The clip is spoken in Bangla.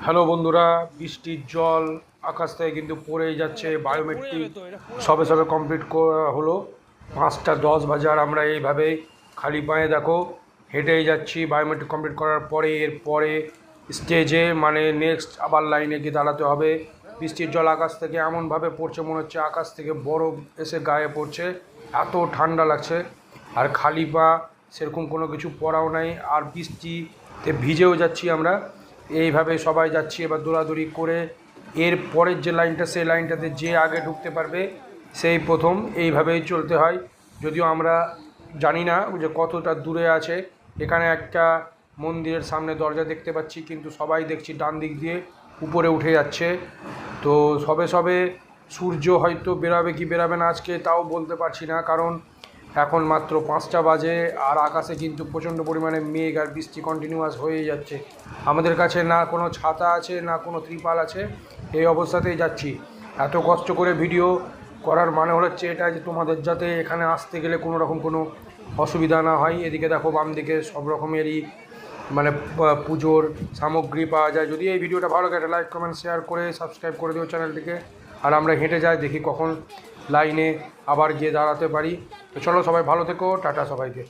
হ্যালো বন্ধুরা, বৃষ্টির জল আকাশ থেকে কিন্তু পড়েই যাচ্ছে। বায়োমেট্রিক সবে সবে কমপ্লিট হলো। 5টা 10 বাজে আর আমরা এইভাবে খালি পায়ে দেখো হেঁটেই যাচ্ছি। বায়োমেট্রিক কমপ্লিট করার পরে এরপরে স্টেজে মানে নেক্সট আবার লাইনে গিয়ে দাঁড়াতে হবে। বৃষ্টির জল আকাশ থেকে এমনভাবে পড়ছে, মনে হচ্ছে আকাশ থেকে বরফ এসে গায়ে পড়ছে, এত ঠান্ডা লাগছে। আর খালি পা সেরকম কোনো কিছু পরাও নাই, আর বৃষ্টিতে ভিজেও যাচ্ছি আমরা। এইভাবে সবাই যাচ্ছি এবার দৌড়াদৌড়ি করে। এর পরের যে লাইনটা, সেই লাইনটাতে যে আগে ঢুকতে পারবে সেই প্রথম। এইভাবেই চলতে হয়, যদিও আমরা জানি না যে কতটা দূরে আছে। এখানে একটা মন্দিরের সামনে দরজা দেখতে পাচ্ছি, কিন্তু সবাই দেখছি ডান দিক দিয়ে উপরে উঠে যাচ্ছে। তো সবে সবে সূর্য হয়তো বেরাবে কি বেরাবে না আজকে তাও বলতে পারছি না, কারণ এখন মাত্র 5টা বাজে আর আকাশে কিন্তু প্রচণ্ড পরিমাণে মেঘ আর বৃষ্টি কন্টিনিউয়াস হয়েই যাচ্ছে। আমাদের কাছে না কোনো ছাতা আছে না কোনো ত্রিপাল আছে, এই অবস্থাতেই যাচ্ছি। এত কষ্ট করে ভিডিও করার মানে হচ্ছে এটা যে তোমাদের যাতে এখানে আসতে গেলে কোনো রকম কোনো অসুবিধা না হয়। এদিকে দেখো বাম দিকে সব রকমেরই মানে পুজোর সামগ্রী পাওয়া যায়। যদি এই ভিডিওটা ভালো লাগে লাইক কমেন্ট শেয়ার করে সাবস্ক্রাইব করে দিও চ্যানেলটিকে। আর আমরা হেঁটে যাই, দেখি কখন লাইনে আবার গিয়ে দাঁড়াতে পারি। তো চলো, সবাই ভালো থেকো, টাটা সবাইকে।